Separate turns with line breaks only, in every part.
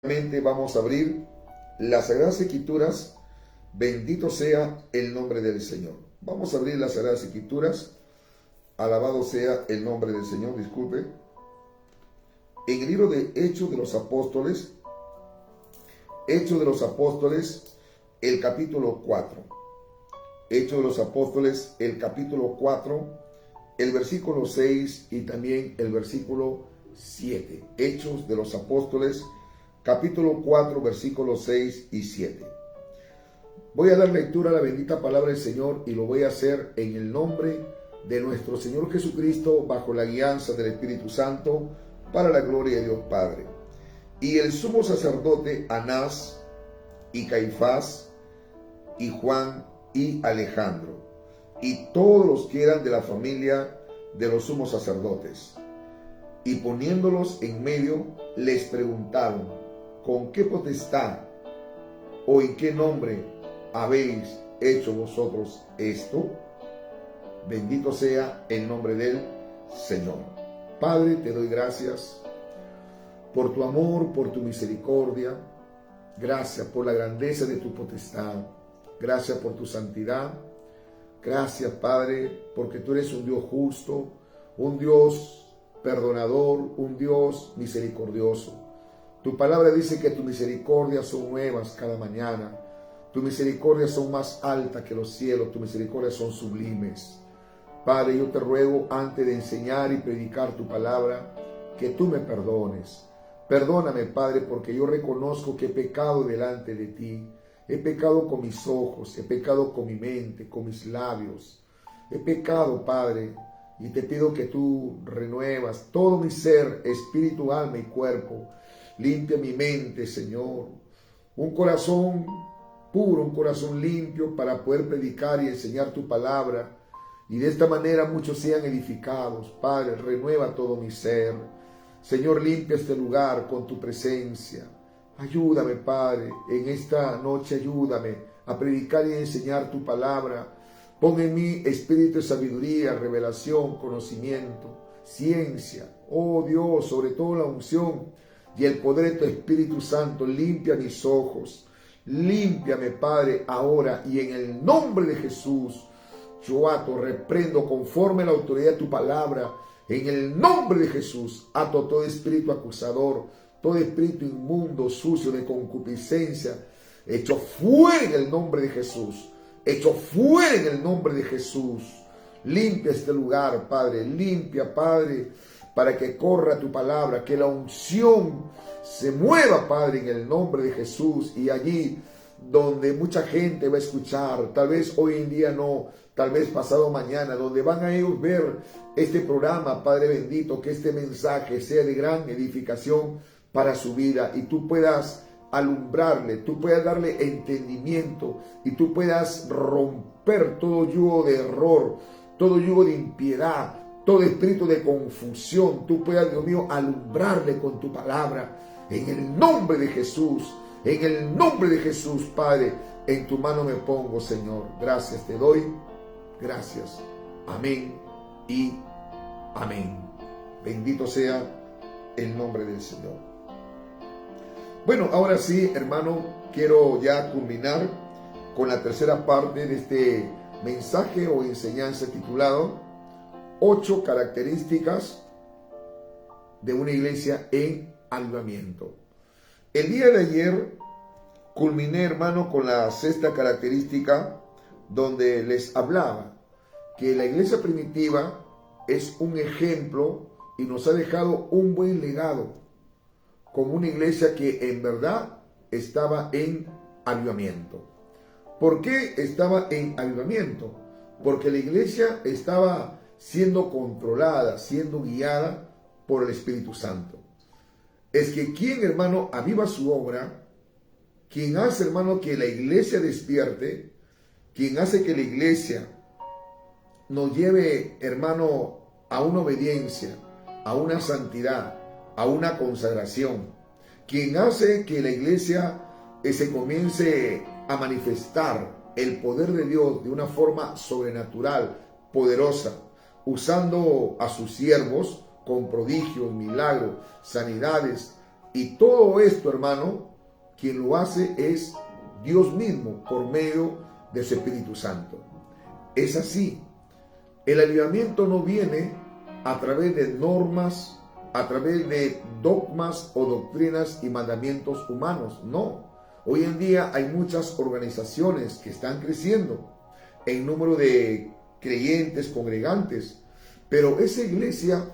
Vamos a abrir las Sagradas Escrituras. Bendito sea el nombre del Señor. Vamos a abrir las Sagradas Escrituras. Alabado sea el nombre del Señor. Disculpe. En el libro de Hechos de los Apóstoles, el capítulo 4. Hechos de los Apóstoles, el capítulo 4, el versículo 6 y también el versículo 7. Hechos de los Apóstoles, capítulo 4, versículos 6 y 7. Voy a dar lectura a la bendita palabra del Señor y lo voy a hacer en el nombre de nuestro Señor Jesucristo, bajo la guianza del Espíritu Santo, para la gloria de Dios Padre. Y el sumo sacerdote Anás y Caifás y Juan y Alejandro y todos los que eran de la familia de los sumos sacerdotes, y poniéndolos en medio, les preguntaron: ¿con qué potestad o en qué nombre habéis hecho vosotros esto? Bendito sea el nombre del Señor. Padre, te doy gracias por tu amor, por tu misericordia. Gracias por la grandeza de tu potestad. Gracias por tu santidad. Gracias, Padre, porque tú eres un Dios justo, un Dios perdonador, un Dios misericordioso. Tu palabra dice que tus misericordias son nuevas cada mañana. Tus misericordias son más altas que los cielos. Tus misericordias son sublimes. Padre, yo te ruego, antes de enseñar y predicar tu palabra, que tú me perdones. Perdóname, Padre, porque yo reconozco que he pecado delante de ti. He pecado con mis ojos, he pecado con mi mente, con mis labios. He pecado, Padre, y te pido que tú renuevas todo mi ser, espíritu, alma y cuerpo. Limpia mi mente, Señor. Un corazón puro, un corazón limpio para poder predicar y enseñar tu palabra. Y de esta manera muchos sean edificados. Padre, renueva todo mi ser. Señor, limpia este lugar con tu presencia. Ayúdame, Padre, en esta noche ayúdame a predicar y enseñar tu palabra. Pon en mí espíritu de sabiduría, revelación, conocimiento, ciencia. Oh Dios, sobre todo la unción y el poder de tu Espíritu Santo. Limpia mis ojos. Límpiame, Padre, ahora, y en el nombre de Jesús. Yo ato, reprendo conforme a la autoridad de tu palabra. En el nombre de Jesús, ato todo espíritu acusador, todo espíritu inmundo, sucio, de concupiscencia, hecho fuera en el nombre de Jesús. Hecho fuera en el nombre de Jesús. Limpia este lugar, Padre. Limpia, Padre, para que corra tu palabra, que la unción se mueva, Padre, en el nombre de Jesús. Y allí donde mucha gente va a escuchar, tal vez hoy en día no, tal vez pasado mañana, donde van a ellos ver este programa, Padre bendito, que este mensaje sea de gran edificación para su vida y tú puedas alumbrarle, tú puedas darle entendimiento y tú puedas romper todo yugo de error, todo yugo de impiedad, todo espíritu de confusión. Tú puedas, Dios mío, alumbrarle con tu palabra en el nombre de Jesús. En el nombre de Jesús, Padre, en tu mano me pongo, Señor. Gracias te doy. Gracias. Amén y amén. Bendito sea el nombre del Señor. Bueno, ahora sí, hermano, quiero ya culminar con la tercera parte de este mensaje o enseñanza titulado 8 características de una iglesia en avivamiento. El día de ayer culminé, hermano, con la sexta característica, donde les hablaba que la iglesia primitiva es un ejemplo y nos ha dejado un buen legado, como una iglesia que en verdad estaba en avivamiento. ¿Por qué estaba en avivamiento? Porque la iglesia estaba siendo controlada, siendo guiada por el Espíritu Santo. Es que quien, hermano, aviva su obra, quien hace, hermano, que la iglesia despierte, quien hace que la iglesia nos lleve, hermano, a una obediencia, a una santidad, a una consagración, quien hace que la iglesia se comience a manifestar el poder de Dios de una forma sobrenatural, poderosa, usando a sus siervos con prodigios, milagros, sanidades Y todo esto, hermano, quien lo hace es Dios mismo por medio de su Espíritu Santo. Es así. El avivamiento no viene a través de normas, a través de dogmas o doctrinas y mandamientos humanos. No. Hoy en día hay muchas organizaciones que están creciendo en número de creyentes, congregantes, pero esa iglesia,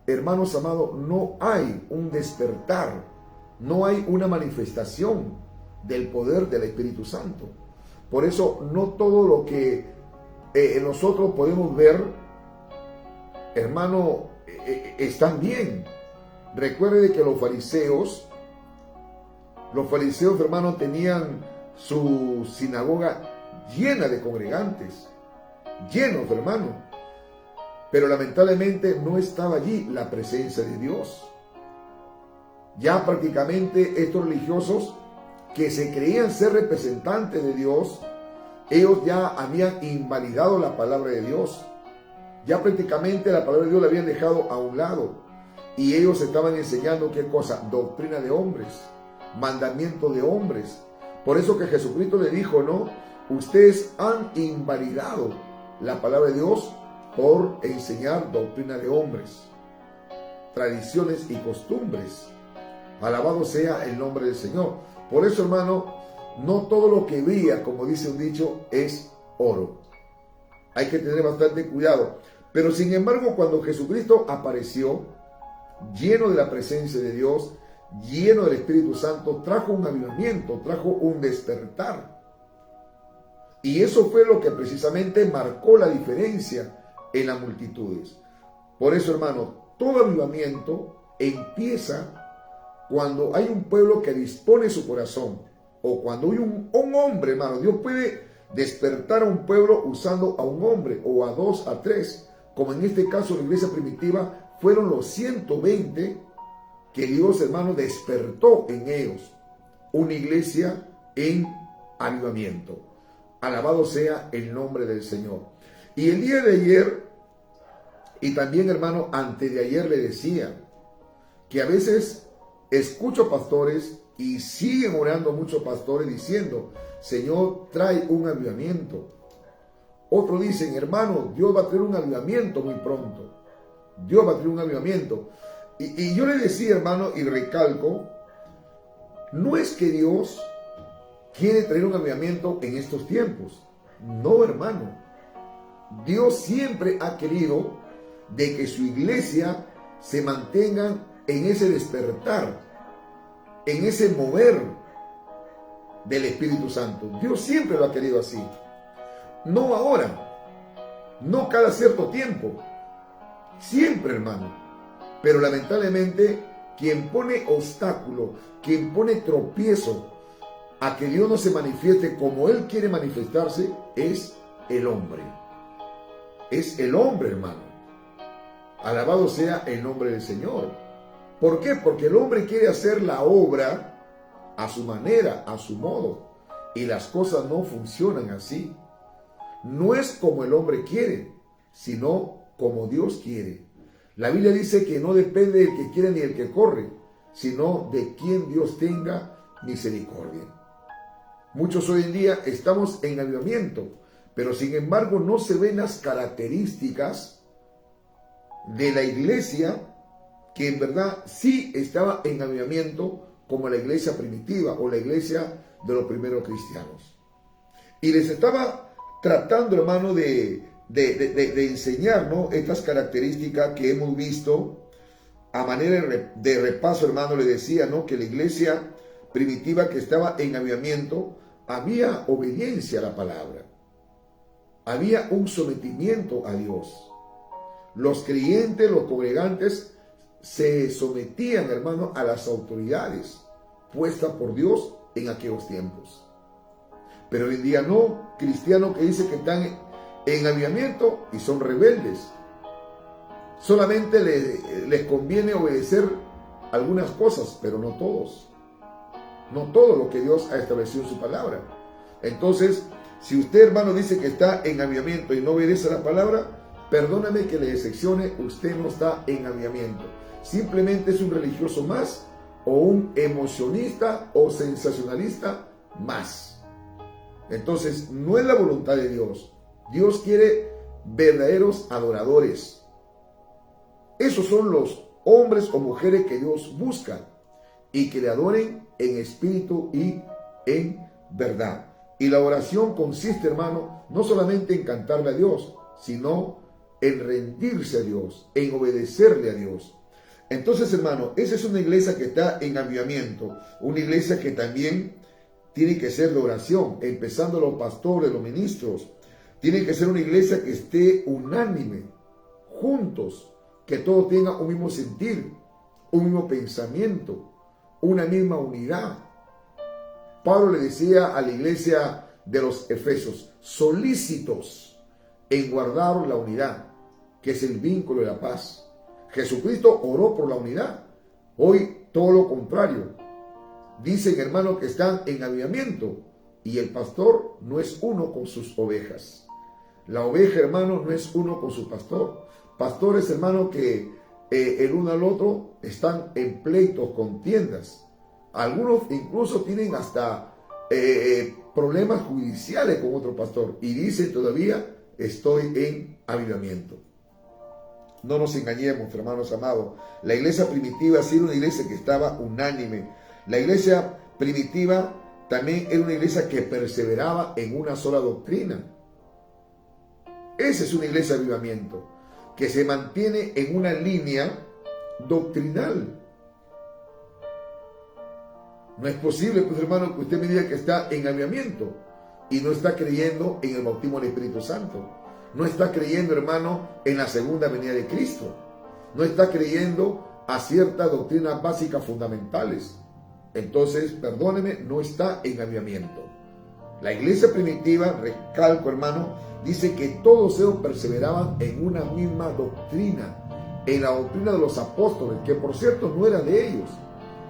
hermanos amados, no hay un despertar, no hay una manifestación del poder del Espíritu Santo. Por eso no todo lo que nosotros podemos ver, hermano, están bien. Recuerde que los fariseos, hermano, tenían su sinagoga llena de congregantes, llenos, hermano, pero lamentablemente no estaba allí la presencia de Dios. Ya prácticamente estos religiosos que se creían ser representantes de Dios, ellos ya habían invalidado la palabra de Dios. Ya prácticamente la palabra de Dios la habían dejado a un lado. Y ellos estaban enseñando ¿qué cosa? Doctrina de hombres, mandamiento de hombres. Por eso que Jesucristo le dijo, ¿no? Ustedes han invalidado la palabra de Dios por enseñar doctrina de hombres, tradiciones y costumbres. Alabado sea el nombre del Señor. Por eso, hermano, no todo lo que brilla, como dice un dicho, es oro. Hay que tener bastante cuidado. Pero sin embargo, cuando Jesucristo apareció, lleno de la presencia de Dios, lleno del Espíritu Santo, trajo un avivamiento, trajo un despertar. Y eso fue lo que precisamente marcó la diferencia en las multitudes. Por eso, hermano, todo avivamiento empieza cuando hay un pueblo que dispone su corazón, o cuando hay un hombre, hermano. Dios puede despertar a un pueblo usando a un hombre, o a dos, a tres, como en este caso la iglesia primitiva fueron los 120 que Dios, hermano, despertó en ellos. Una iglesia en avivamiento. Alabado sea el nombre del Señor. Y el día de ayer, y también, hermano, antes de ayer le decía que a veces escucho pastores y siguen orando muchos pastores diciendo, Señor, trae un avivamiento. Otros dicen, hermano, Dios va a traer un avivamiento muy pronto. Dios va a traer un avivamiento. Y yo le decía, hermano, y recalco, no es que Dios quiere traer un avivamiento en estos tiempos. No, hermano. Dios siempre ha querido de que su iglesia se mantenga en ese despertar, en ese mover del Espíritu Santo. Dios siempre lo ha querido así. No ahora, no cada cierto tiempo, siempre, hermano. Pero lamentablemente, quien pone obstáculo, quien pone tropiezo a que Dios no se manifieste como Él quiere manifestarse, es el hombre. Es el hombre, hermano. Alabado sea el nombre del Señor. ¿Por qué? Porque el hombre quiere hacer la obra a su manera, a su modo. Y las cosas no funcionan así. No es como el hombre quiere, sino como Dios quiere. La Biblia dice que no depende del que quiere ni del que corre, sino de quien Dios tenga misericordia. Muchos hoy en día estamos en avivamiento, pero sin embargo no se ven las características de la iglesia que en verdad sí estaba en avivamiento, como la iglesia primitiva o la iglesia de los primeros cristianos. Y les estaba tratando, hermano, de enseñar, ¿no?, estas características que hemos visto a manera de repaso, hermano. Le decía, ¿no?, que la iglesia primitiva que estaba en avivamiento, había obediencia a la palabra, había un sometimiento a Dios. Los creyentes, los congregantes se sometían, hermano, a las autoridades puestas por Dios en aquellos tiempos. Pero hoy en día no, cristianos que dicen que están en avivamiento y son rebeldes. Solamente les conviene obedecer algunas cosas, pero no todos. No todo lo que Dios ha establecido en su palabra. Entonces, si usted, hermano, dice que está en avivamiento y no obedece a la palabra, perdóname que le decepcione, usted no está en avivamiento. Simplemente es un religioso más o un emocionista o sensacionalista más. Entonces, no es la voluntad de Dios. Dios quiere verdaderos adoradores. Esos son los hombres o mujeres que Dios busca y que le adoren en espíritu y en verdad. Y la oración consiste, hermano, no solamente en cantarle a Dios, sino en rendirse a Dios, en obedecerle a Dios. Entonces, hermano, esa es una iglesia que está en avivamiento, una iglesia que también tiene que ser de oración, empezando los pastores, los ministros. Tiene que ser una iglesia que esté unánime, juntos, que todos tengan un mismo sentir, un mismo pensamiento, una misma unidad. Pablo le decía a la iglesia de los Efesios, solícitos en guardar la unidad, que es el vínculo de la paz. Jesucristo oró por la unidad. Hoy todo lo contrario. Dicen, hermanos, que están en avivamiento y el pastor no es uno con sus ovejas. La oveja, hermano, no es uno con su pastor. Pastores, hermano, que el uno al otro están en pleitos, contiendas. Algunos incluso tienen hasta problemas judiciales con otro pastor y dicen todavía, estoy en avivamiento. No nos engañemos, hermanos amados. La iglesia primitiva sí era una iglesia que estaba unánime. La iglesia primitiva también era una iglesia que perseveraba en una sola doctrina. Esa es una iglesia de avivamiento, que se mantiene en una línea doctrinal. No es posible, pues, hermano, que usted me diga que está en avivamiento y no está creyendo en el bautismo del Espíritu Santo. No está creyendo, hermano, en la segunda venida de Cristo. No está creyendo a ciertas doctrinas básicas fundamentales. Entonces, perdóneme, no está en avivamiento. La iglesia primitiva, recalco, hermano, dice que todos ellos perseveraban en una misma doctrina, en la doctrina de los apóstoles, que por cierto no era de ellos,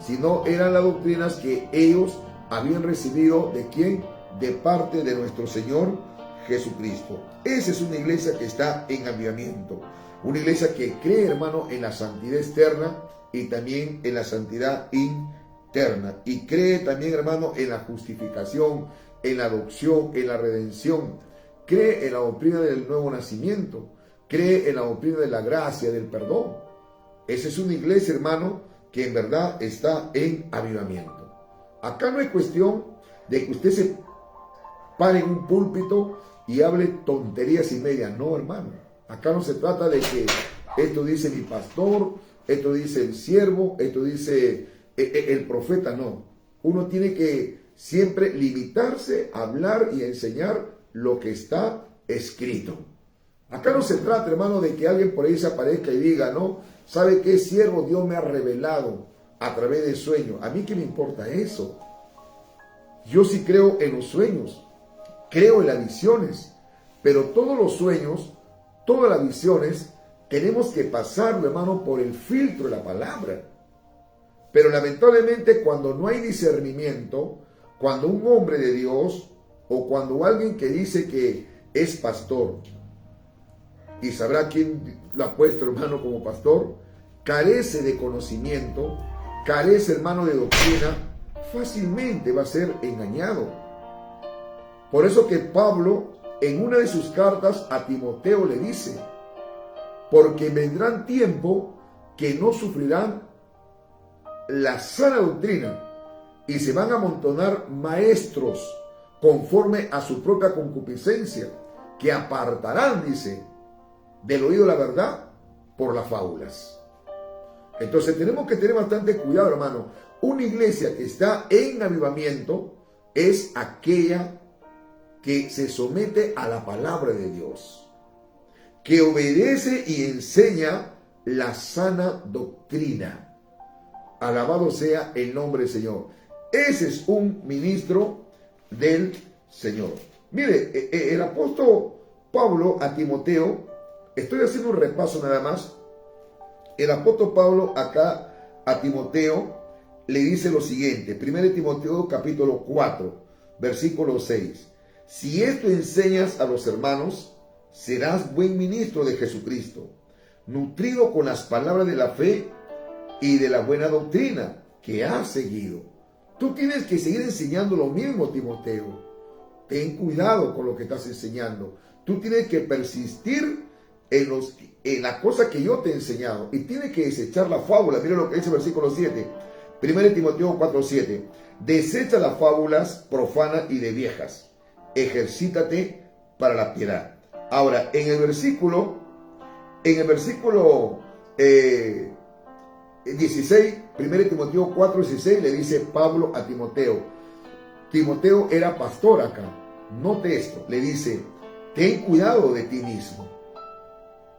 sino eran las doctrinas que ellos habían recibido ¿de quién? De parte de nuestro Señor Jesucristo. Esa es una iglesia que está en avivamiento, una iglesia que cree, hermano, en la santidad externa y también en la santidad interna, y cree también, hermano, en la justificación, en la adopción, en la redención, cree en la doctrina del nuevo nacimiento, cree en la doctrina de la gracia, del perdón. Esa es una iglesia, hermano, que en verdad está en avivamiento. Acá no hay cuestión de que usted se pare en un púlpito y hable tonterías y medias. No, hermano. Acá no se trata de que esto dice mi pastor, esto dice el siervo, esto dice el profeta. No. Uno tiene que siempre limitarse a hablar y a enseñar lo que está escrito. Acá no se trata, hermano, de que alguien por ahí se aparezca y diga, no, ¿sabe qué, siervo? Dios me ha revelado a través de sueños. ¿A mí qué me importa eso? Yo sí creo en los sueños, creo en las visiones, pero todos los sueños, todas las visiones, tenemos que pasarlo, hermano, por el filtro de la palabra. Pero lamentablemente cuando no hay discernimiento, cuando un hombre de Dios o cuando alguien que dice que es pastor, y sabrá quién lo ha puesto, hermano, como pastor, carece de conocimiento, carece, hermano, de doctrina, fácilmente va a ser engañado. Por eso que Pablo, en una de sus cartas a Timoteo, le dice, porque vendrán tiempo que no sufrirán la sana doctrina y se van a amontonar maestros conforme a su propia concupiscencia, que apartarán, dice, del oído la verdad por las fábulas. Entonces tenemos que tener bastante cuidado, hermano. Una iglesia que está en avivamiento es aquella que se somete a la palabra de Dios, que obedece y enseña la sana doctrina. Alabado sea el nombre del Señor. Ese es un ministro del Señor. Mire, el apóstol Pablo a Timoteo, estoy haciendo un repaso nada más. El apóstol Pablo acá a Timoteo le dice lo siguiente, 1 Timoteo capítulo 4, versículo 6. Si esto enseñas a los hermanos, serás buen ministro de Jesucristo, nutrido con las palabras de la fe y de la buena doctrina, que has seguido. Tú tienes que seguir enseñando lo mismo, Timoteo. Ten cuidado con lo que estás enseñando. Tú tienes que persistir en la cosa que yo te he enseñado. Y tienes que desechar la fábula. Mira lo que dice el versículo 7. 1 Timoteo 4:7. Desecha las fábulas profanas y de viejas. Ejercítate para la piedad. Ahora, en el versículo 16, 1 Timoteo 4:16, le dice Pablo a Timoteo. Timoteo era pastor acá. Note esto. Le dice, ten cuidado de ti mismo.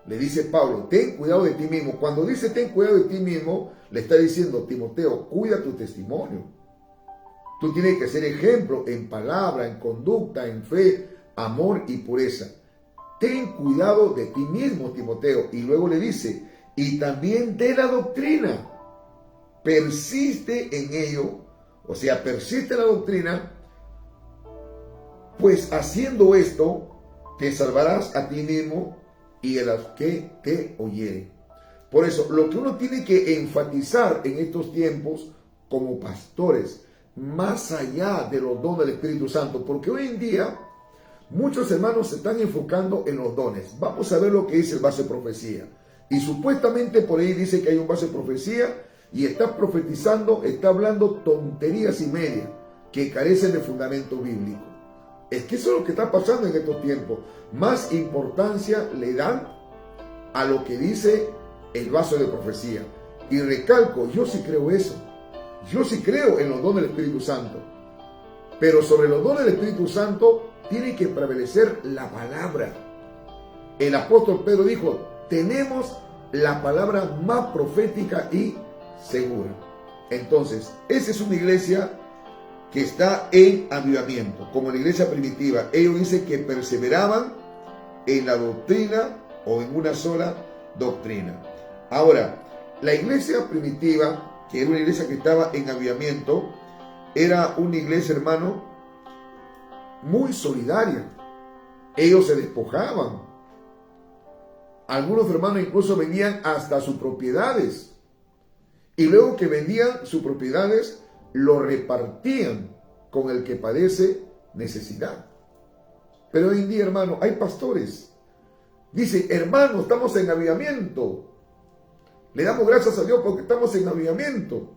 Le dice Pablo, ten cuidado de ti mismo. Cuando dice ten cuidado de ti mismo, le está diciendo, Timoteo, cuida tu testimonio. Tú tienes que ser ejemplo en palabra, en conducta, en fe, amor y pureza. Ten cuidado de ti mismo, Timoteo. Y luego le dice, y también de la doctrina. Persiste en ello. O sea, persiste en la doctrina. Pues haciendo esto, te salvarás a ti mismo y a los que te oyeren. Por eso, lo que uno tiene que enfatizar en estos tiempos como pastores, más allá de los dones del Espíritu Santo, porque hoy en día muchos hermanos se están enfocando en los dones. Vamos a ver lo que dice el vaso de profecía. Y supuestamente por ahí dice que hay un vaso de profecía y está profetizando, está hablando tonterías y media que carecen de fundamento bíblico. Es que eso es lo que está pasando en estos tiempos. Más importancia le dan a lo que dice el vaso de profecía. Y recalco, yo sí creo eso. Yo sí creo en los dones del Espíritu Santo. Pero sobre los dones del Espíritu Santo tiene que prevalecer la palabra. El apóstol Pedro dijo, tenemos la palabra más profética y segura. Entonces, esa es una iglesia que está en avivamiento, como la iglesia primitiva. Ellos dicen que perseveraban en la doctrina o en una sola doctrina. Ahora, la iglesia primitiva, que era una iglesia que estaba en avivamiento, era una iglesia, hermano, muy solidaria. Ellos se despojaban. Algunos hermanos incluso vendían hasta sus propiedades. Y luego que vendían sus propiedades, lo repartían con el que padece necesidad. Pero hoy en día, hermano, hay pastores. Dice, hermano, estamos en avivamiento. Le damos gracias a Dios porque estamos en avivamiento.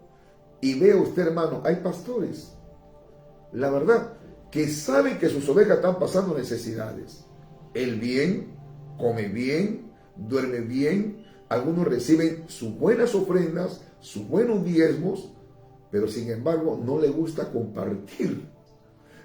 Y vea usted, hermano, hay pastores, la verdad, que saben que sus ovejas están pasando necesidades. El bien, come bien, duerme bien. Algunos reciben sus buenas ofrendas, sus buenos diezmos, pero sin embargo no le gusta compartir.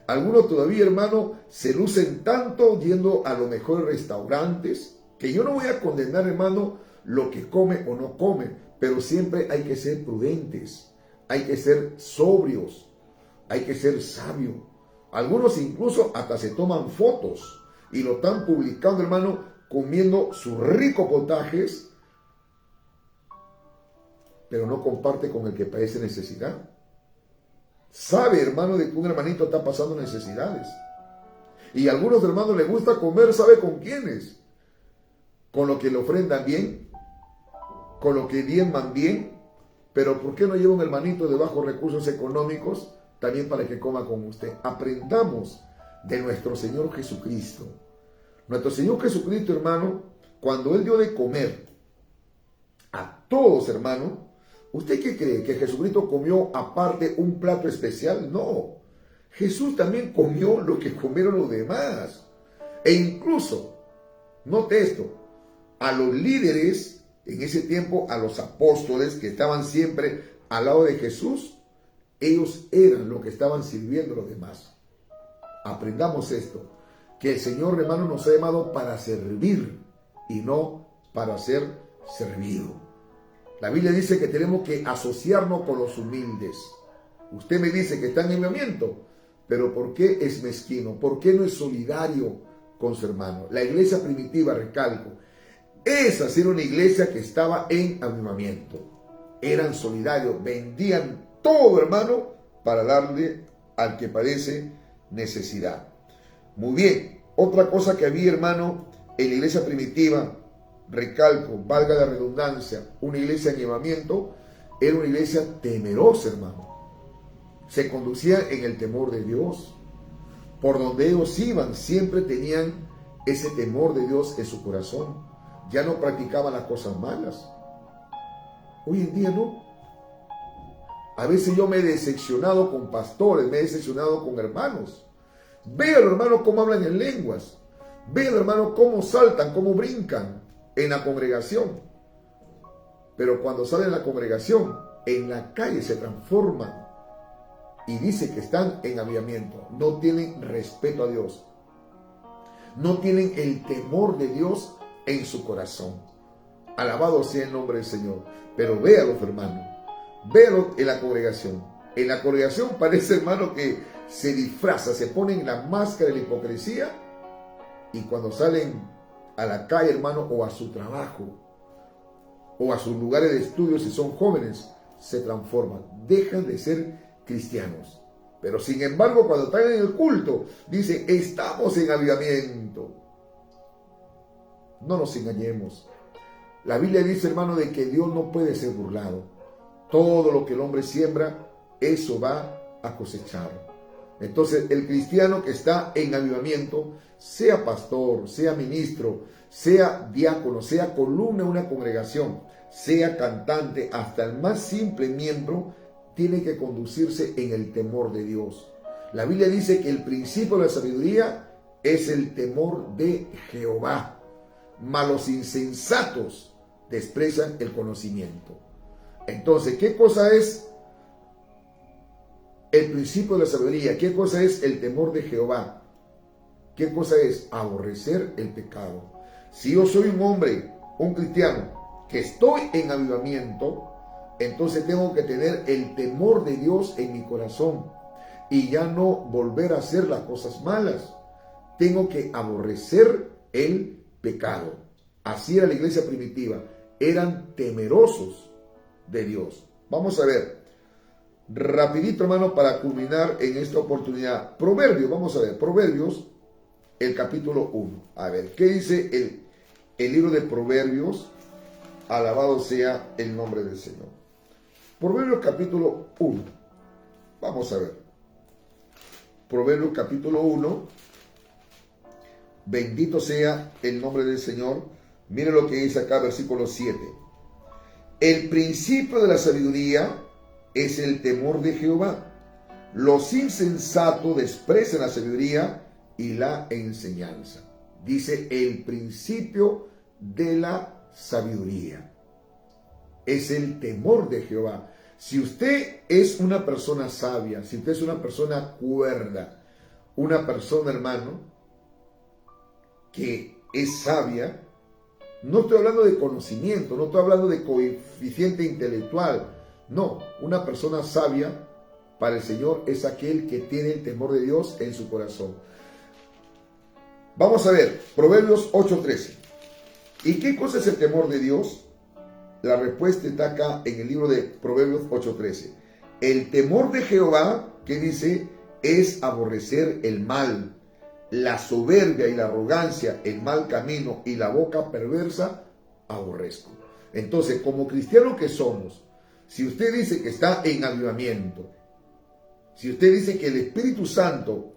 Algunos todavía, hermano, se lucen tanto yendo a los mejores restaurantes, que yo no voy a condenar, hermano, lo que come o no come, pero siempre hay que ser prudentes, hay que ser sobrios, hay que ser sabios. Algunos incluso hasta se toman fotos y lo están publicando, hermano, comiendo sus ricos potajes, pero no comparte con el que padece necesidad. Sabe, hermano, de que un hermanito está pasando necesidades. Y a algunos hermanos les gusta comer, ¿sabe con quiénes? Con lo que le ofrendan bien, con lo que diezman bien. Pero ¿por qué no lleva un hermanito de bajos recursos económicos también para que coma con usted? Aprendamos de nuestro Señor Jesucristo. Nuestro Señor Jesucristo, hermano, cuando Él dio de comer a todos, hermano, ¿usted qué cree? ¿Que Jesucristo comió aparte un plato especial? No. Jesús también comió lo que comieron los demás. E incluso, note esto, a los líderes en ese tiempo, a los apóstoles que estaban siempre al lado de Jesús, ellos eran los que estaban sirviendo a los demás. Aprendamos esto, que el Señor, hermano, nos ha llamado para servir y no para ser servido. La Biblia dice que tenemos que asociarnos con los humildes. Usted me dice que está en avivamiento, pero ¿por qué es mezquino? ¿Por qué no es solidario con su hermano? La iglesia primitiva, recalco, esa era una iglesia que estaba en avivamiento. Eran solidarios, vendían todo, hermano, para darle al que padece necesidad. Muy bien, otra cosa que había, hermano, en la iglesia primitiva, recalco, valga la redundancia, una iglesia en avivamiento, era una iglesia temerosa, hermano. Se conducía en el temor de Dios. Por donde ellos iban, siempre tenían ese temor de Dios en su corazón. Ya no practicaban las cosas malas. Hoy en día no. A veces yo me he decepcionado con pastores, me he decepcionado con hermanos. Veo, hermanos, cómo hablan en lenguas. Veo, hermanos, cómo saltan, cómo brincan en la congregación. Pero cuando salen de la congregación, en la calle se transforman y dice que están en avivamiento. No tienen respeto a Dios. No tienen el temor de Dios en su corazón. Alabado sea el nombre del Señor. Pero véalos, hermano. Véalos en la congregación. En la congregación parece, hermano, que se disfraza, se ponen la máscara de la hipocresía. Y cuando salen a la calle, hermano, o a su trabajo, o a sus lugares de estudio, si son jóvenes, se transforman. Dejan de ser cristianos. Pero sin embargo, cuando están en el culto, dicen, estamos en avivamiento. No nos engañemos. La Biblia dice, hermano, de que Dios no puede ser burlado. Todo lo que el hombre siembra, eso va a cosechar. Entonces, el cristiano que está en avivamiento, sea pastor, sea ministro, sea diácono, sea columna de una congregación, sea cantante, hasta el más simple miembro, tiene que conducirse en el temor de Dios. La Biblia dice que el principio de la sabiduría es el temor de Jehová. Mas los insensatos desprecian el conocimiento. Entonces, ¿qué cosa es el principio de la sabiduría? ¿Qué cosa es el temor de Jehová? ¿Qué cosa es? Aborrecer el pecado. Si yo soy un hombre, un cristiano, que estoy en avivamiento, entonces tengo que tener el temor de Dios en mi corazón y ya no volver a hacer las cosas malas. Tengo que aborrecer el pecado. Así era la iglesia primitiva. Eran temerosos de Dios. Vamos a ver, rapidito, hermano, para culminar en esta oportunidad. Proverbios, vamos a ver, Proverbios, el capítulo 1. A ver, ¿qué dice el libro de Proverbios? Alabado sea el nombre del Señor. Proverbios capítulo 1. Vamos a ver. Proverbios capítulo 1. Bendito sea el nombre del Señor. Mire lo que dice acá, versículo 7. El principio de la sabiduría es el temor de Jehová. Los insensatos desprecian la sabiduría y la enseñanza. Dice el principio de la sabiduría. Es el temor de Jehová. Si usted es una persona sabia, si usted es una persona cuerda, una persona, hermano, que es sabia, no estoy hablando de conocimiento, no estoy hablando de coeficiente intelectual, no, una persona sabia para el Señor es aquel que tiene el temor de Dios en su corazón. Vamos a ver, Proverbios 8:13. ¿Y qué cosa es el temor de Dios? La respuesta está acá en el libro de Proverbios 8:13. El temor de Jehová, que dice, es aborrecer el mal, la soberbia y la arrogancia, el mal camino y la boca perversa, aborrezco. Entonces, como cristianos que somos, si usted dice que está en avivamiento, si usted dice que el Espíritu Santo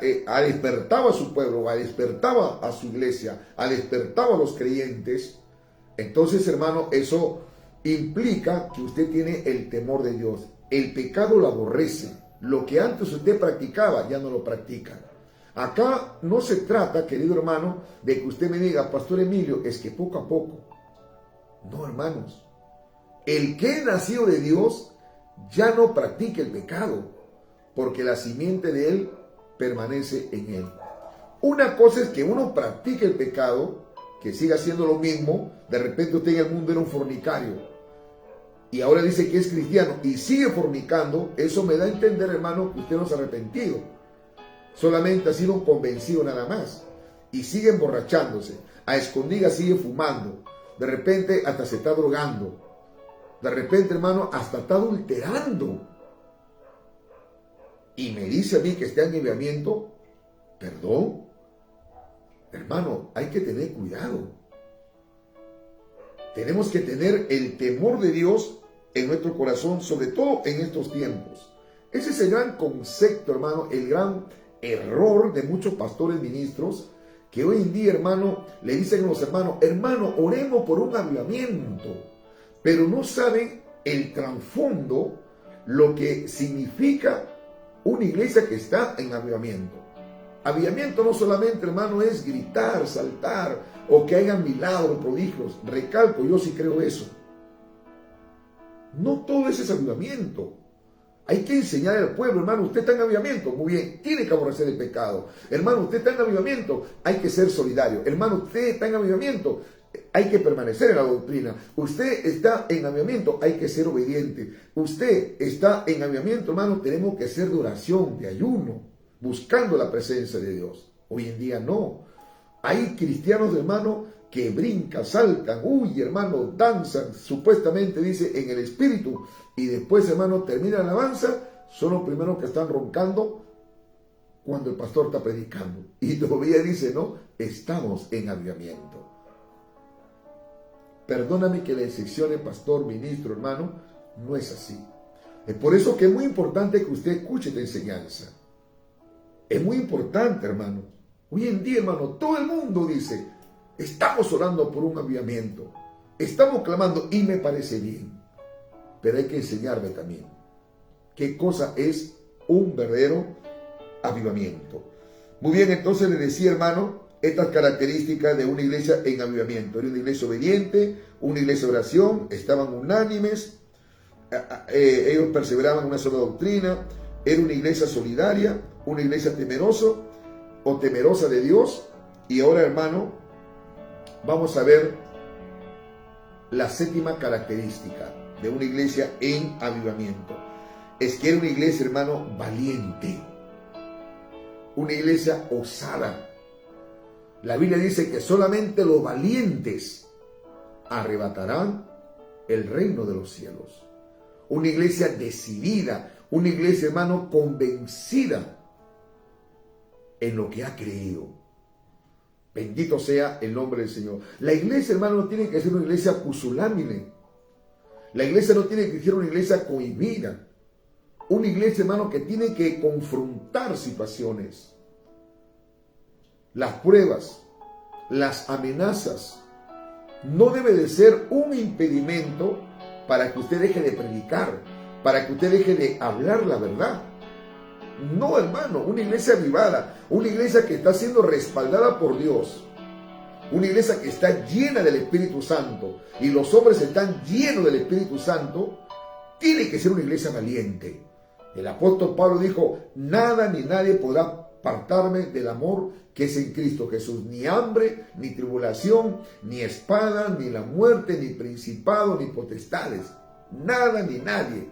despertaba a su pueblo, despertaba a su iglesia, despertaba a los creyentes, entonces, hermano, eso implica que usted tiene el temor de Dios. El pecado lo aborrece. Lo que antes usted practicaba, ya no lo practica. Acá no se trata, querido hermano, de que usted me diga, Pastor Emilio, es que poco a poco. No, hermanos. El que es nacido de Dios ya no practica el pecado, porque la simiente de él permanece en él. Una cosa es que uno practique el pecado, que siga haciendo lo mismo. De repente usted en el mundo era un fornicario y ahora dice que es cristiano y sigue fornicando. Eso me da a entender, hermano, que usted no se ha arrepentido, solamente ha sido convencido nada más y sigue emborrachándose, a escondidas sigue fumando, de repente hasta se está drogando, de repente, hermano, hasta está adulterando, y me dice a mí que está en avivamiento. Perdón, hermano, hay que tener cuidado. Tenemos que tener el temor de Dios en nuestro corazón, sobre todo en estos tiempos. Ese es el gran concepto, hermano, el gran error de muchos pastores ministros, que hoy en día, hermano, le dicen a los hermanos, hermano, oremos por un avivamiento, pero no saben el trasfondo, lo que significa una iglesia que está en avivamiento. Avivamiento no solamente, hermano, es gritar, saltar, o que hayan milagros, prodigios. Recalco, yo sí creo eso. No todo eso es avivamiento. Hay que enseñar al pueblo, hermano, usted está en avivamiento, muy bien, tiene que aborrecer el pecado. Hermano, usted está en avivamiento, hay que ser solidario. Hermano, usted está en avivamiento, hay que permanecer en la doctrina. Usted está en avivamiento, hay que ser obediente. Usted está en avivamiento, hermano, tenemos que ser de oración, de ayuno, buscando la presencia de Dios. Hoy en día no. Hay cristianos, hermano, que brincan, saltan, hermano, danzan, supuestamente dice en el espíritu, y después, hermano, termina la alabanza, son los primeros que están roncando cuando el pastor está predicando. Y todavía dice, no, estamos en avivamiento. Perdóname que la excepcione, pastor, ministro, hermano, no es así. Es por eso que es muy importante que usted escuche esta enseñanza. Es muy importante, hermano. Hoy en día, hermano, todo el mundo dice, estamos orando por un avivamiento, estamos clamando, y me parece bien, pero hay que enseñarme también qué cosa es un verdadero avivamiento. Muy bien, entonces le decía, hermano, estas características de una iglesia en avivamiento. Era una iglesia obediente, una iglesia de oración, estaban unánimes, ellos perseveraban en una sola doctrina, era una iglesia solidaria, una iglesia temerosa de Dios. Y ahora, hermano, vamos a ver la séptima característica de una iglesia en avivamiento. Es que era una iglesia, hermano, valiente, una iglesia osada. La Biblia dice que solamente los valientes arrebatarán el reino de los cielos. Una iglesia decidida, una iglesia, hermano, convencida en lo que ha creído. Bendito sea el nombre del Señor. La iglesia, hermano, no tiene que ser una iglesia pusilánime. La iglesia no tiene que ser una iglesia cohibida. Una iglesia, hermano, que tiene que confrontar situaciones. Las pruebas, las amenazas, no debe de ser un impedimento para que usted deje de predicar, para que usted deje de hablar la verdad. No, hermano, una iglesia avivada, una iglesia que está siendo respaldada por Dios, una iglesia que está llena del Espíritu Santo y los hombres están llenos del Espíritu Santo, tiene que ser una iglesia valiente. El apóstol Pablo dijo, nada ni nadie podrá apartarme del amor que es en Cristo Jesús. Ni hambre, ni tribulación, ni espada, ni la muerte, ni principado, ni potestades. Nada ni nadie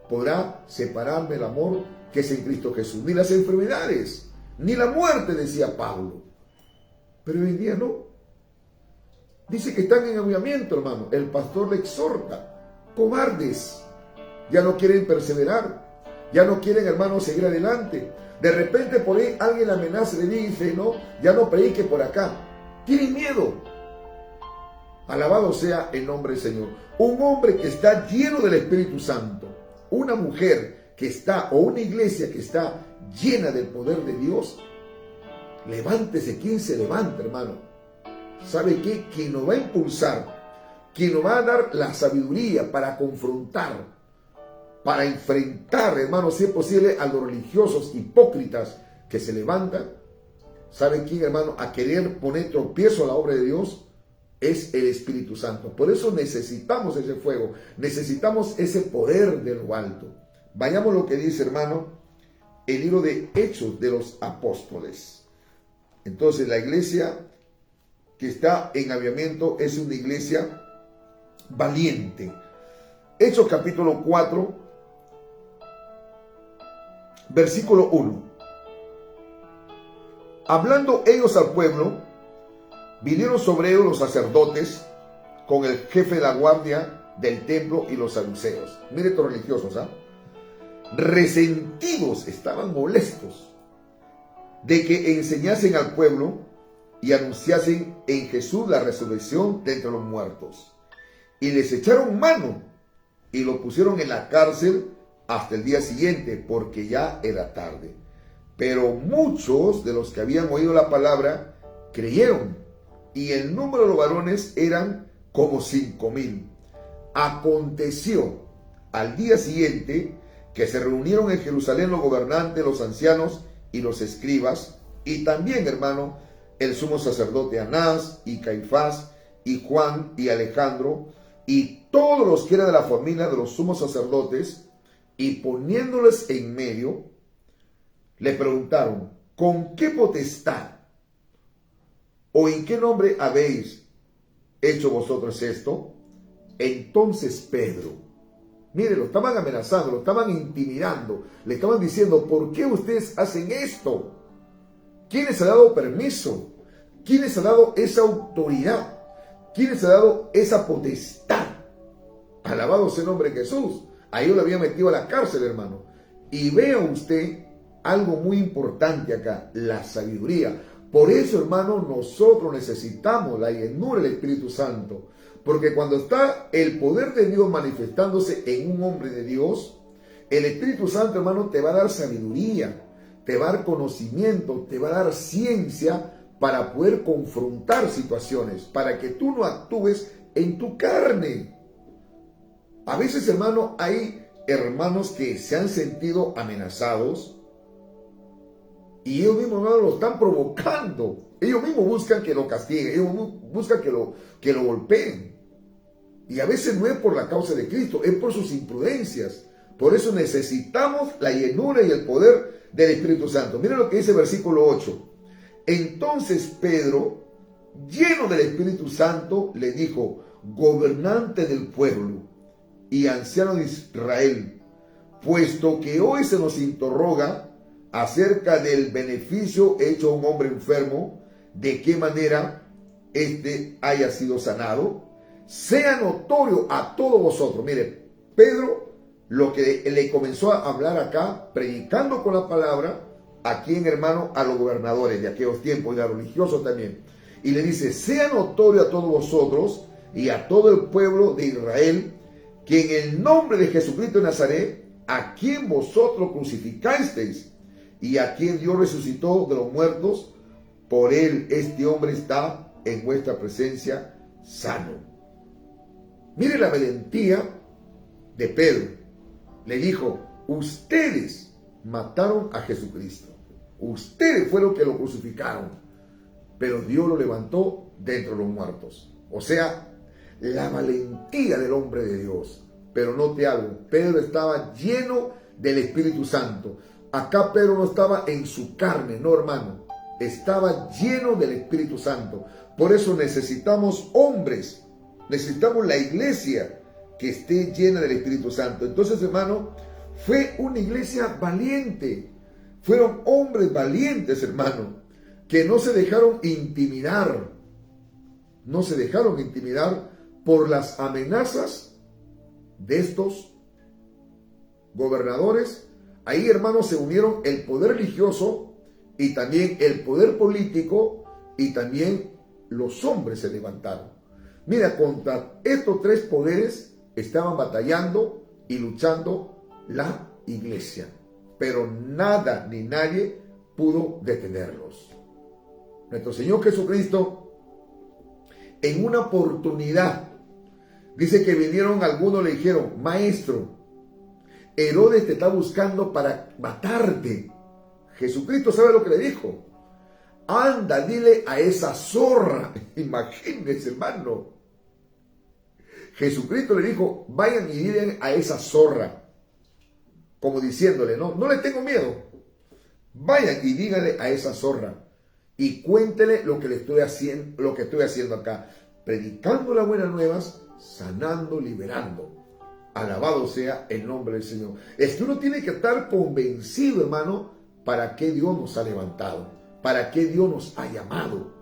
podrá separarme del amor que es en Cristo Jesús. Ni las enfermedades, ni la muerte, decía Pablo. Pero hoy en día no. Dice que están en avivamiento, hermano. El pastor le exhorta. Cobardes. Ya no quieren perseverar. Ya no quieren, hermano, seguir adelante. De repente por ahí alguien amenaza, le dice, no, ya no predique por acá. Tienen miedo. Alabado sea el nombre del Señor. Un hombre que está lleno del Espíritu Santo, una mujer que está, o una iglesia que está llena del poder de Dios, levántese. ¿Quién se levanta, hermano? ¿Sabe qué? Quien nos va a impulsar, quien nos va a dar la sabiduría para confrontar, para enfrentar, hermano, si es posible, a los religiosos hipócritas que se levantan. ¿Sabe quién, hermano? A querer poner tropiezo a la obra de Dios, es el Espíritu Santo. Por eso necesitamos ese fuego, necesitamos ese poder de lo alto. Vayamos a lo que dice, hermano, el libro de Hechos de los Apóstoles. Entonces, la iglesia que está en avivamiento es una iglesia valiente. Hechos capítulo 4, versículo 1. Hablando ellos al pueblo, vinieron sobre ellos los sacerdotes con el jefe de la guardia del templo y los saduceos. Mire estos religiosos, resentidos, estaban molestos de que enseñasen al pueblo y anunciasen en Jesús la resurrección de entre los muertos. y les echaron mano y lo pusieron en la cárcel hasta el día siguiente, porque ya era tarde. Pero muchos de los que habían oído la palabra creyeron, y el número de los varones eran como 5,000. Aconteció al día siguiente que se reunieron en Jerusalén los gobernantes, los ancianos y los escribas, y también, hermano, el sumo sacerdote Anás y Caifás y Juan y Alejandro y todos los que eran de la familia de los sumos sacerdotes, y poniéndoles en medio, le preguntaron: ¿con qué potestad o en qué nombre habéis hecho vosotros esto? Entonces Pedro, mire, lo estaban amenazando, lo estaban intimidando, le estaban diciendo: ¿por qué ustedes hacen esto? ¿Quién les ha dado permiso? ¿Quién les ha dado esa autoridad? ¿Quién les ha dado esa potestad? Alabado sea el nombre de Jesús. A ellos lo habían metido a la cárcel, hermano. Y vea usted algo muy importante acá: la sabiduría. Por eso, hermano, nosotros necesitamos la llenura del Espíritu Santo. Porque cuando está el poder de Dios manifestándose en un hombre de Dios, el Espíritu Santo, hermano, te va a dar sabiduría, te va a dar conocimiento, te va a dar ciencia para poder confrontar situaciones, para que tú no actúes en tu carne. A veces, hermano, hay hermanos que se han sentido amenazados y ellos mismos, hermano, lo están provocando. Ellos mismos buscan que lo castiguen, ellos buscan que lo golpeen. Y a veces no es por la causa de Cristo, es por sus imprudencias. Por eso necesitamos la llenura y el poder del Espíritu Santo. Miren lo que dice el versículo 8. Entonces Pedro, lleno del Espíritu Santo, le dijo: gobernante del pueblo y anciano de Israel, puesto que hoy se nos interroga acerca del beneficio hecho a un hombre enfermo, de qué manera éste haya sido sanado, sea notorio a todos vosotros. Mire, Pedro lo que le comenzó a hablar acá, predicando con la palabra, ¿a quién, hermano? A los gobernadores de aquellos tiempos y a los religiosos también. Y le dice: sea notorio a todos vosotros y a todo el pueblo de Israel, que en el nombre de Jesucristo de Nazaret, a quien vosotros crucificasteis y a quien Dios resucitó de los muertos, por él este hombre está en vuestra presencia sano. Mire la valentía de Pedro. Le dijo: ustedes mataron a Jesucristo, ustedes fueron los que lo crucificaron, pero Dios lo levantó de entre los muertos. O sea, la valentía del hombre de Dios. Pero note algo: Pedro estaba lleno del Espíritu Santo. Acá Pedro no estaba en su carne, no, hermano, estaba lleno del Espíritu Santo. Por eso necesitamos hombres, necesitamos la iglesia que esté llena del Espíritu Santo. Entonces, hermano, fue una iglesia valiente. Fueron hombres valientes, hermano, que no se dejaron intimidar. No se dejaron intimidar por las amenazas de estos gobernadores. Ahí, hermanos, se unieron el poder religioso y también el poder político, y también los hombres se levantaron. Mira, contra estos tres poderes estaban batallando y luchando la iglesia, pero nada ni nadie pudo detenerlos. Nuestro Señor Jesucristo, en una oportunidad, dice que vinieron algunos, le dijeron: maestro, Herodes te está buscando para matarte. Jesucristo, ¿sabe lo que le dijo? Anda, dile a esa zorra. Imagínense, hermano. Jesucristo le dijo: vayan y digan a esa zorra, como diciéndole: no le tengo miedo. Vayan y díganle a esa zorra y cuéntele lo que le estoy haciendo, lo que estoy haciendo acá, predicando las buenas nuevas, sanando, liberando. Alabado sea el nombre del Señor. Es que uno tiene que estar convencido, hermano, para qué Dios nos ha levantado, para qué Dios nos ha llamado.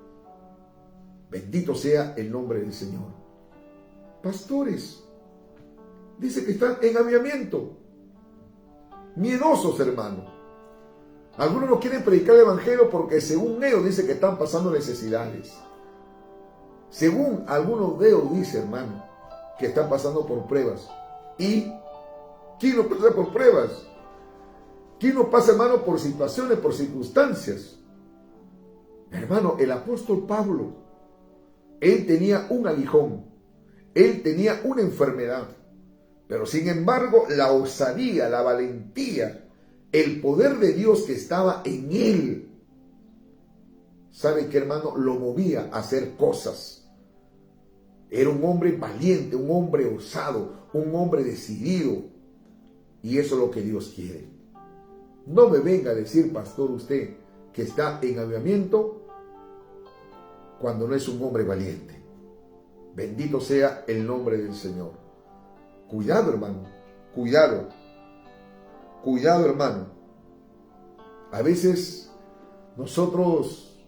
Bendito sea el nombre del Señor. Pastores, dice que están en aviamiento, miedosos, hermano. Algunos no quieren predicar el evangelio porque según ellos dice que están pasando necesidades. Según algunos de ellos dice, hermano, que están pasando por pruebas. ¿Y quién no pasa por pruebas? ¿Quién no pasa, hermano, por situaciones, por circunstancias? Hermano, el apóstol Pablo, él tenía un aguijón, él tenía una enfermedad, pero sin embargo la osadía, la valentía, el poder de Dios que estaba en él, ¿sabe qué, hermano? Lo movía a hacer cosas. Era un hombre valiente, un hombre osado, un hombre decidido. Y eso es lo que Dios quiere. No me venga a decir, pastor, usted que está en avivamiento cuando no es un hombre valiente. Bendito sea el nombre del Señor. Cuidado, hermano. Cuidado. Cuidado, hermano. A veces nosotros,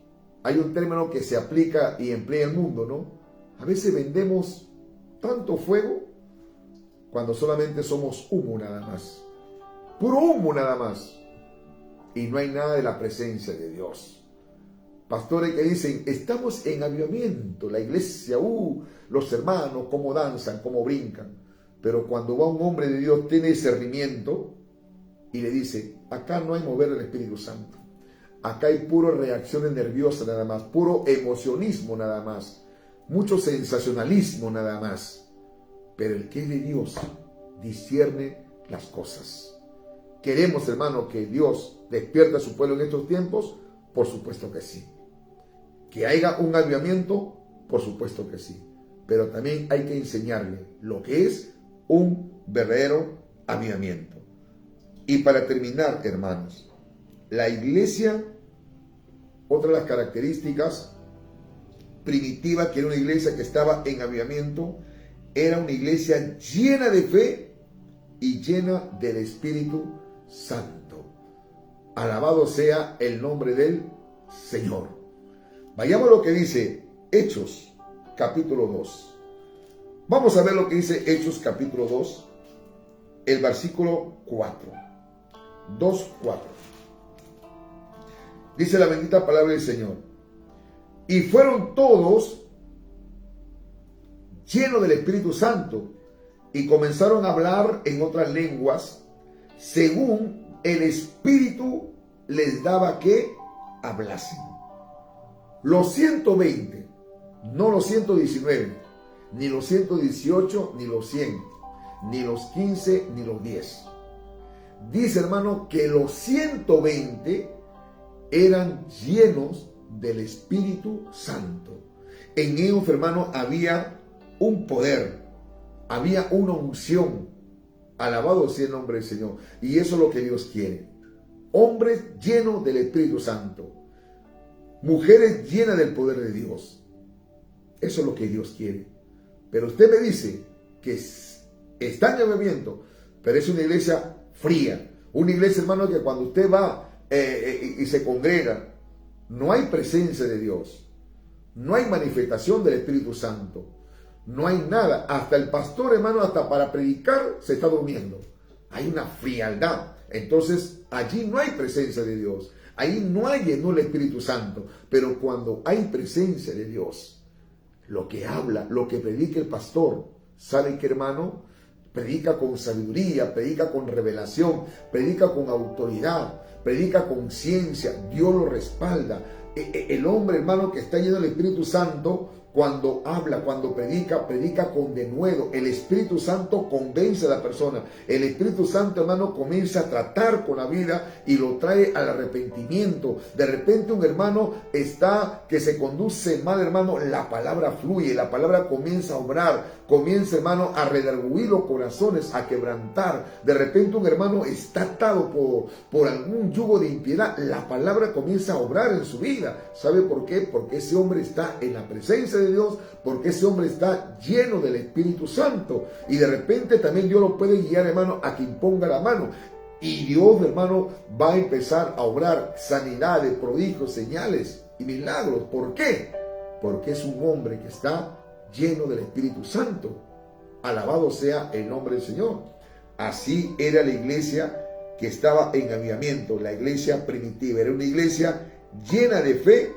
hay un término que se aplica y emplea el mundo, ¿no? A veces vendemos tanto fuego cuando solamente somos humo nada más. Puro humo nada más. Y no hay nada de la presencia de Dios. Pastores que dicen, estamos en avivamiento, la iglesia, los hermanos, cómo danzan, cómo brincan. Pero cuando va un hombre de Dios, tiene discernimiento y le dice, acá no hay mover del Espíritu Santo. Acá hay puro reacciones nerviosas nada más, puro emocionismo nada más, mucho sensacionalismo nada más. Pero el que es de Dios discierne las cosas. ¿Queremos, hermano, que Dios despierte a su pueblo en estos tiempos? Por supuesto que sí. ¿Que haya un avivamiento? Por supuesto que sí. Pero también hay que enseñarle lo que es un verdadero avivamiento. Y para terminar, hermanos, la iglesia, otra de las características primitivas, que era una iglesia que estaba en avivamiento, era una iglesia llena de fe y llena del Espíritu Santo. Alabado sea el nombre del Señor. Vayamos a lo que dice Hechos, capítulo 2. Vamos a ver lo que dice Hechos, capítulo 2, el versículo 4. 2:4. Dice la bendita palabra del Señor. Y fueron todos llenos del Espíritu Santo y comenzaron a hablar en otras lenguas según el Espíritu les daba que hablasen. Los 120, no los 119, ni los 118, ni los 100, ni los 15, ni los 10. Dice, hermano, que los 120 eran llenos del Espíritu Santo. En ellos, hermano, había un poder, había una unción. Alabado sea el nombre del Señor. Y eso es lo que Dios quiere. Hombres llenos del Espíritu Santo. Mujeres llenas del poder de Dios. Eso es lo que Dios quiere. Pero usted me dice que está en avivamiento, pero es una iglesia fría. Una iglesia, hermano, que cuando usted va y se congrega, no hay presencia de Dios. No hay manifestación del Espíritu Santo. No hay nada. Hasta el pastor, hermano, hasta para predicar se está durmiendo. Hay una frialdad. Entonces, allí no hay presencia de Dios. Ahí no hay llenura del Espíritu Santo. Pero cuando hay presencia de Dios, lo que habla, lo que predica el pastor, ¿sabe qué, hermano? Predica con sabiduría, predica con revelación, predica con autoridad, predica con ciencia. Dios lo respalda. El hombre, hermano, que está lleno del Espíritu Santo, cuando habla, cuando predica, predica con denuedo. El Espíritu Santo convence a la persona. El Espíritu Santo, hermano, comienza a tratar con la vida y lo trae al arrepentimiento. De repente un hermano está que se conduce mal, hermano, la palabra fluye, la palabra comienza a obrar, comienza, hermano, a redarguir los corazones, a quebrantar. De repente un hermano está atado por algún yugo de impiedad, la palabra comienza a obrar en su vida. ¿Sabe por qué? Porque ese hombre está en la presencia de Dios, porque ese hombre está lleno del Espíritu Santo. Y de repente también Dios lo puede guiar, hermano, a que imponga la mano. Y Dios, hermano, va a empezar a obrar sanidades, prodigios, señales y milagros. ¿Por qué? Porque es un hombre que está lleno del Espíritu Santo. Alabado sea el nombre del Señor. Así era la iglesia que estaba en avivamiento, la iglesia primitiva. Era una iglesia llena de fe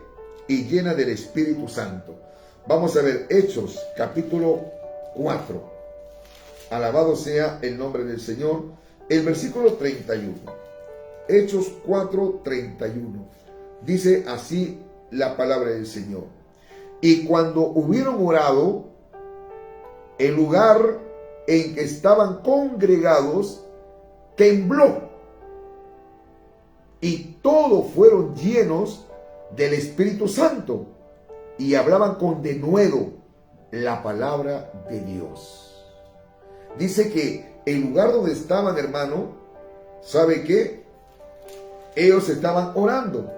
y llena del Espíritu Santo. Vamos a ver Hechos, capítulo 4. Alabado sea el nombre del Señor. El versículo 31. Hechos 4:31. Dice así la palabra del Señor. Y cuando hubieron orado, el lugar en que estaban congregados tembló, y todos fueron llenos del Espíritu Santo y hablaban con denuedo la palabra de Dios. Dice que el lugar donde estaban, hermano, ¿sabe qué? Ellos estaban orando.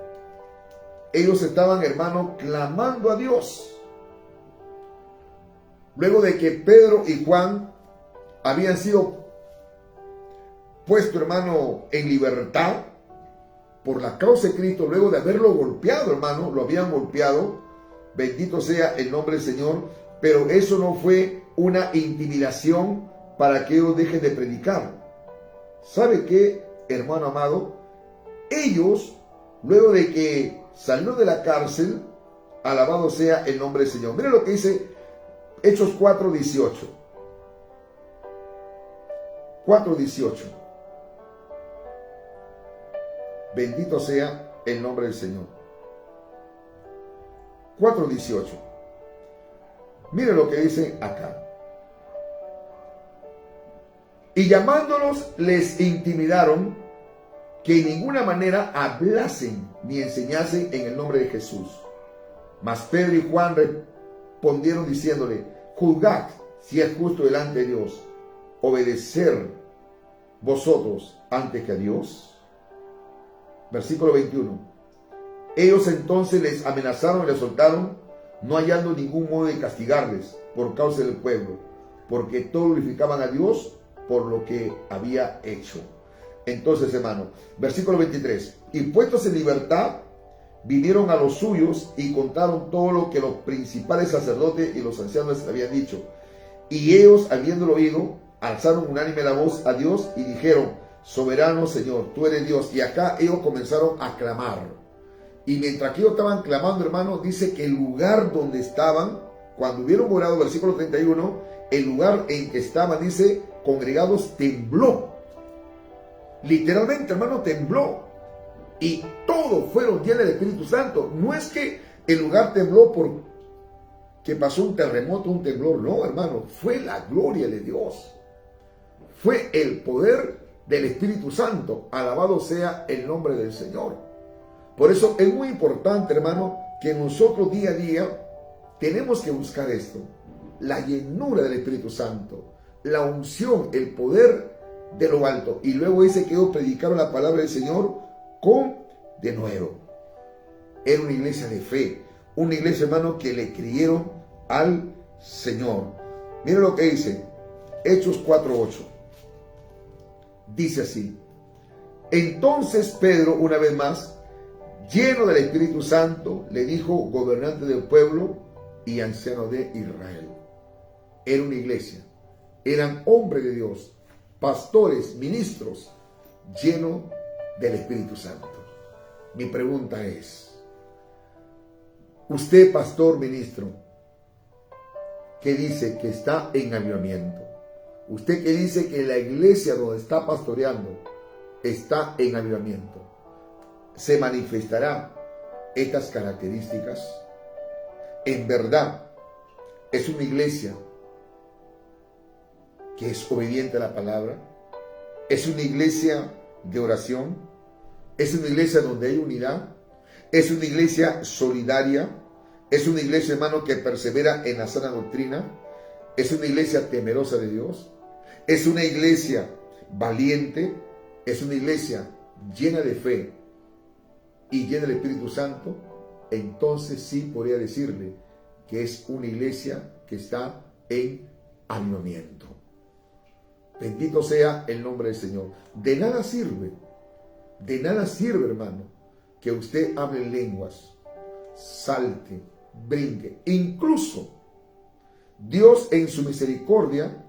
Ellos estaban, hermano, clamando a Dios. Luego de que Pedro y Juan habían sido puestos, hermano, en libertad por la causa de Cristo, luego de haberlo golpeado, hermano, lo habían golpeado, bendito sea el nombre del Señor, pero eso no fue una intimidación para que ellos dejen de predicar. ¿Sabe qué, hermano amado? Ellos, luego de que salió de la cárcel, alabado sea el nombre del Señor. Mire lo que dice Hechos 4:18. 4:18. Bendito sea el nombre del Señor. 4:18. Mire lo que dice acá. Y llamándolos les intimidaron que en ninguna manera hablasen ni enseñasen en el nombre de Jesús. Mas Pedro y Juan respondieron diciéndole: juzgad si es justo delante de Dios obedecer vosotros antes que a Dios. Versículo 21. Ellos entonces les amenazaron y les soltaron, no hallando ningún modo de castigarles por causa del pueblo, porque todos glorificaban a Dios por lo que había hecho. Entonces, hermano, versículo 23. Y puestos en libertad, vinieron a los suyos y contaron todo lo que los principales sacerdotes y los ancianos les habían dicho. Y ellos, habiéndolo oído, alzaron unánime la voz a Dios y dijeron: soberano Señor, tú eres Dios. Y acá ellos comenzaron a clamar. Y mientras que ellos estaban clamando, hermano, dice que el lugar donde estaban, cuando hubieron orado, versículo 31, el lugar en que estaban, dice, congregados, tembló. Literalmente, hermano, tembló. Y todos fueron llenos del Espíritu Santo. No es que el lugar tembló porque pasó un terremoto, un temblor. No, hermano, fue la gloria de Dios. Fue el poder del Espíritu Santo. Alabado sea el nombre del Señor. Por eso es muy importante, hermano, que nosotros día a día tenemos que buscar esto. La llenura del Espíritu Santo. La unción, el poder de lo alto. Y luego dice que ellos predicaron la palabra del Señor con denuedo. Era una iglesia de fe. Una iglesia, hermano, que le creyeron al Señor. Miren lo que dice Hechos 4:8. Dice así: entonces Pedro, una vez más, lleno del Espíritu Santo, le dijo: gobernante del pueblo y anciano de Israel. Era una iglesia. Eran hombres de Dios, pastores, ministros, llenos del Espíritu Santo. Mi pregunta es: usted, pastor, ministro, que dice que está en avivamiento, usted que dice que la iglesia donde está pastoreando está en avivamiento, ¿se manifestará estas características? En verdad, es una iglesia que es obediente a la palabra, es una iglesia de oración, es una iglesia donde hay unidad, es una iglesia solidaria, es una iglesia, hermano, que persevera en la sana doctrina, es una iglesia temerosa de Dios, es una iglesia valiente, es una iglesia llena de fe y llena del Espíritu Santo. Entonces sí podría decirle que es una iglesia que está en avivamiento. Bendito sea el nombre del Señor. De nada sirve, hermano, que usted hable en lenguas, salte, brinque. Incluso Dios en su misericordia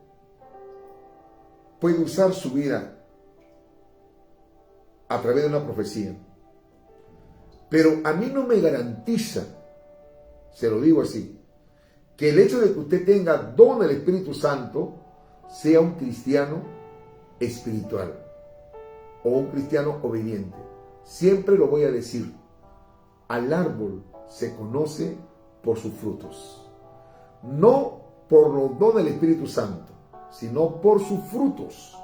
puede usar su vida a través de una profecía. Pero a mí no me garantiza, se lo digo así, que el hecho de que usted tenga don del Espíritu Santo sea un cristiano espiritual o un cristiano obediente. Siempre lo voy a decir, al árbol se conoce por sus frutos. No por los dones del Espíritu Santo, sino por sus frutos.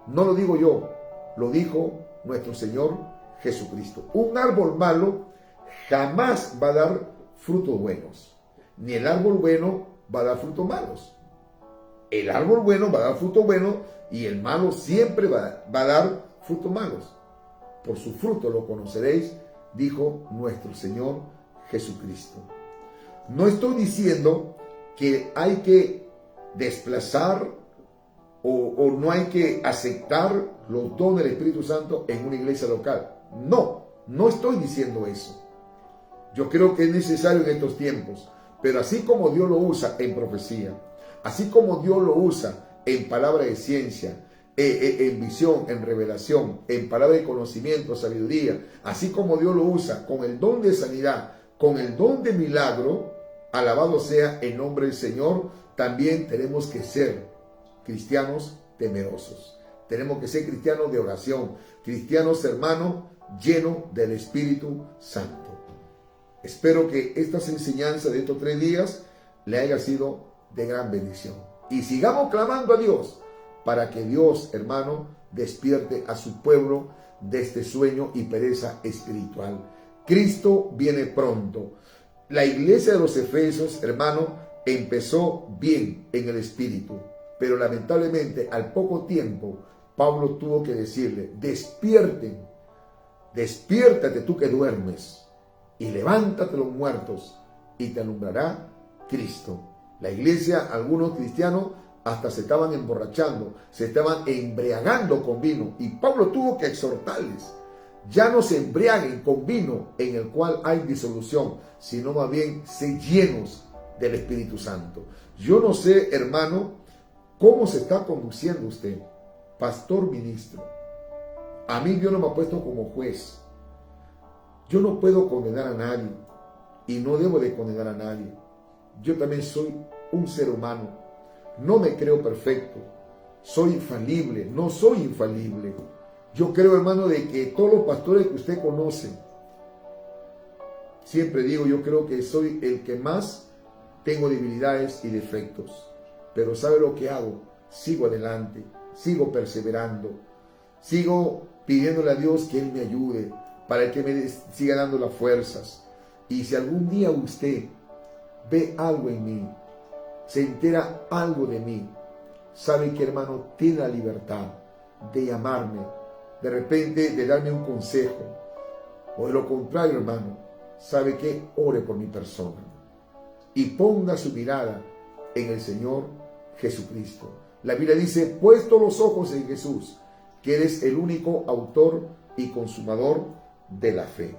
No lo digo yo, lo dijo nuestro Señor Jesucristo. Un árbol malo jamás va a dar frutos buenos, ni el árbol bueno va a dar frutos malos. El árbol bueno va a dar frutos buenos y el malo siempre va a dar frutos malos. Por su fruto lo conoceréis, dijo nuestro Señor Jesucristo. No estoy diciendo que hay que desplazar o no hay que aceptar los dones del Espíritu Santo en una iglesia local. No estoy diciendo eso. Yo creo que es necesario en estos tiempos, pero así como Dios lo usa en profecía, así como Dios lo usa en palabra de ciencia, en visión, en revelación, en palabra de conocimiento, sabiduría, así como Dios lo usa con el don de sanidad, con el don de milagro, alabado sea el nombre del Señor, también tenemos que ser cristianos temerosos. Tenemos que ser cristianos de oración, cristianos, hermanos, llenos del Espíritu Santo. Espero que estas enseñanzas de estos 3 días le haya sido de gran bendición. Y sigamos clamando a Dios para que Dios, hermano, despierte a su pueblo de este sueño y pereza espiritual. Cristo viene pronto. La iglesia de los Efesios, hermano, empezó bien en el espíritu, pero lamentablemente al poco tiempo Pablo tuvo que decirle: despierten, despiértate tú que duermes, y levántate los muertos, y te alumbrará Cristo. La iglesia, algunos cristianos, hasta se estaban emborrachando, se estaban embriagando con vino, y Pablo tuvo que exhortarles: ya no se embriaguen con vino en el cual hay disolución, sino más bien se llenos del Espíritu Santo. Yo no sé, hermano, cómo se está conduciendo usted, pastor, ministro. A mí Dios no me ha puesto como juez. Yo no puedo condenar a nadie y no debo de condenar a nadie. Yo también soy un ser humano. No me creo perfecto. Soy infalible. No soy infalible. Yo creo, hermano, de que todos los pastores que usted conoce, siempre digo, yo creo que soy el que más tengo debilidades y defectos. Pero ¿sabe lo que hago? Sigo adelante, sigo perseverando, sigo pidiéndole a Dios que Él me ayude, para que me siga dando las fuerzas. Y si algún día usted ve algo en mí, se entera algo de mí, sabe que, hermano, tiene la libertad de llamarme, de repente de darme un consejo, o de lo contrario, hermano, sabe que ore por mi persona y ponga su mirada en el Señor Jesucristo. La Biblia dice: puesto los ojos en Jesús, que eres el único autor y consumador de la fe.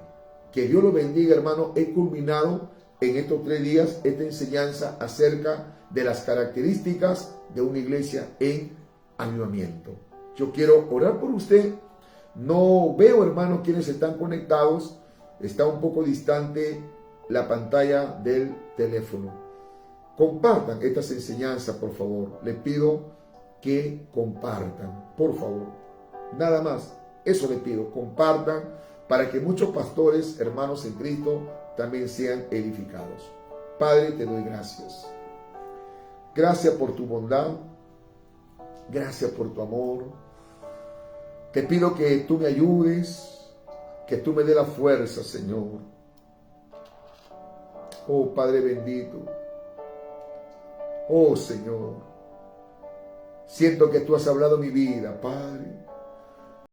Que Dios lo bendiga, hermano. He culminado en estos 3 días esta enseñanza acerca de las características de una iglesia en avivamiento. Yo quiero orar por usted. No veo, hermanos, quienes están conectados. Está un poco distante la pantalla del teléfono. Compartan estas enseñanzas, por favor. Les pido que compartan, por favor. Nada más. Eso les pido. Compartan para que muchos pastores, hermanos en Cristo, también sean edificados. Padre, te doy gracias. Gracias por tu bondad. Gracias por tu amor. Te pido que tú me ayudes, que tú me des la fuerza, Señor. Oh, Padre bendito. Oh, Señor. Siento que tú has hablado mi vida, Padre.